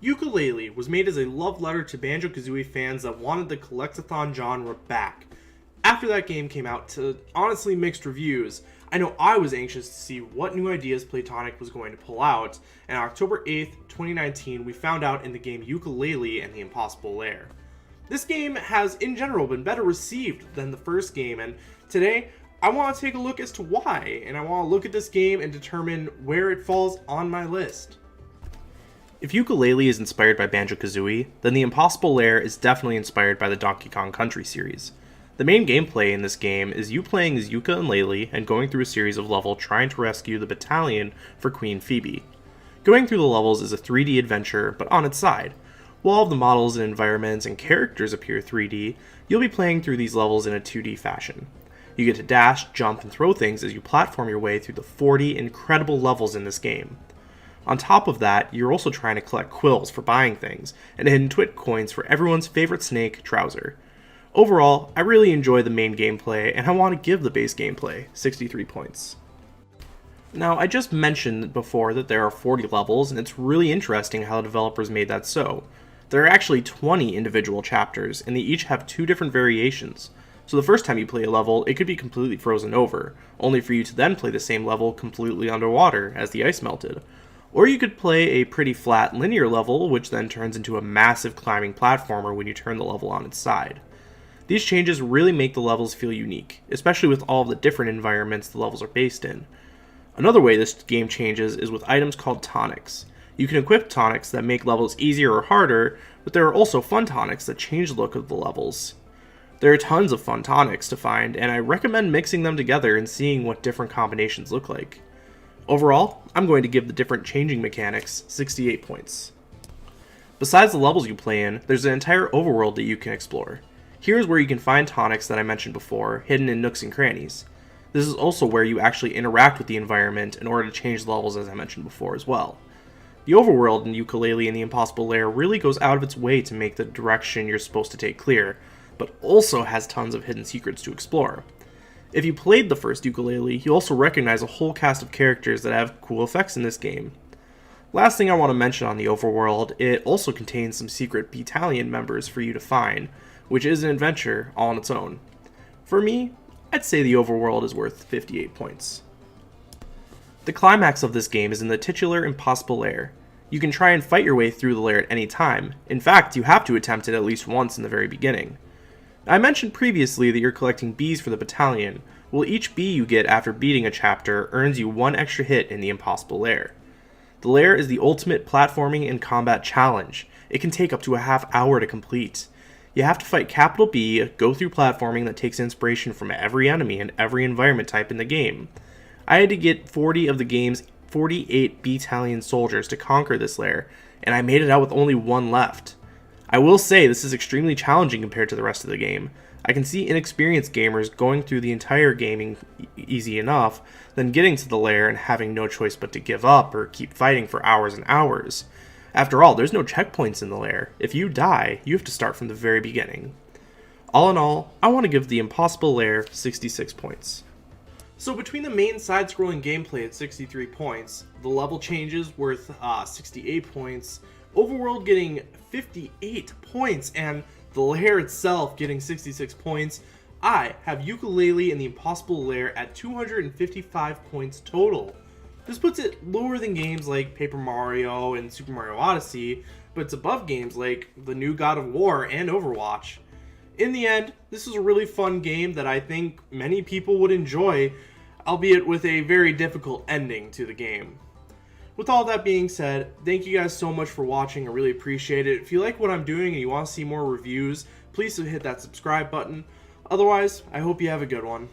Yooka-Laylee was made as a love letter to Banjo-Kazooie fans that wanted the collectathon genre back. After that game came out to honestly mixed reviews, I know I was anxious to see what new ideas Playtonic was going to pull out, and on October 8th, 2019, we found out in the game Yooka-Laylee and the Impossible Lair. This game has, in general, been better received than the first game, and today, I want to take a look as to why, and I want to look at this game and determine where it falls on my list. If Yooka-Laylee is inspired by Banjo-Kazooie, then the Impossible Lair is definitely inspired by the Donkey Kong Country series. The main gameplay in this game is you playing as Yooka and Laylee and going through a series of levels trying to rescue the battalion for Queen Phoebe. Going through the levels is a 3D adventure, but on its side. While all of the models and environments and characters appear 3D, you'll be playing through these levels in a 2D fashion. You get to dash, jump, and throw things as you platform your way through the 40 incredible levels in this game. On top of that, you're also trying to collect quills for buying things, and hidden twit coins for everyone's favorite snake, Trouser. Overall, I really enjoy the main gameplay, and I want to give the base gameplay 63 points. Now, I just mentioned before that there are 40 levels, and it's really interesting how the developers made that so. There are actually 20 individual chapters, and they each have 2 different variations. So the first time you play a level, it could be completely frozen over, only for you to then play the same level completely underwater as the ice melted. Or you could play a pretty flat linear level, which then turns into a massive climbing platformer when you turn the level on its side. These changes really make the levels feel unique, especially with all of the different environments the levels are based in. Another way this game changes is with items called tonics. You can equip tonics that make levels easier or harder, but there are also fun tonics that change the look of the levels. There are tons of fun tonics to find, and I recommend mixing them together and seeing what different combinations look like. Overall, I'm going to give the different changing mechanics 68 points. Besides the levels you play in, there's an entire overworld that you can explore. Here's where you can find tonics that I mentioned before, hidden in nooks and crannies. This is also where you actually interact with the environment in order to change the levels, as I mentioned before as well. The overworld in Yooka-Laylee and the Impossible Lair really goes out of its way to make the direction you're supposed to take clear, but also has tons of hidden secrets to explore. If you played the first Yooka-Laylee, you also recognize a whole cast of characters that have cool effects in this game. Last thing I want to mention on the overworld, it also contains some secret battalion members for you to find, which is an adventure all on its own. For me, I'd say the overworld is worth 58 points. The climax of this game is in the titular Impossible Lair. You can try and fight your way through the lair at any time. In fact, you have to attempt it at least once in the very beginning. I mentioned previously that you're collecting bees for the battalion. Well, each bee you get after beating a chapter earns you 1 extra hit in the Impossible Lair. The lair is the ultimate platforming and combat challenge. It can take up to a half hour to complete. You have to fight Capital B, go through platforming that takes inspiration from every enemy and every environment type in the game. I had to get 40 of the game's 48 battalion soldiers to conquer this lair, and I made it out with only 1 left. I will say this is extremely challenging compared to the rest of the game. I can see inexperienced gamers going through the entire gaming easy enough, then getting to the lair and having no choice but to give up or keep fighting for hours and hours. After all, there's no checkpoints in the lair. If you die, you have to start from the very beginning. All in all, I want to give the Impossible Lair 66 points. So between the main side-scrolling gameplay at 63 points, the level changes worth 68 points, Overworld getting 58 points, and the lair itself getting 66 points, I have Yooka-Laylee and the Impossible Lair at 255 points total. This puts it lower than games like Paper Mario and Super Mario Odyssey, but it's above games like the new God of War and Overwatch. In the end, this is a really fun game that I think many people would enjoy, albeit with a very difficult ending to the game. With all that being said, thank you guys so much for watching. I really appreciate it. If you like what I'm doing and you want to see more reviews, please hit that subscribe button. Otherwise, I hope you have a good one.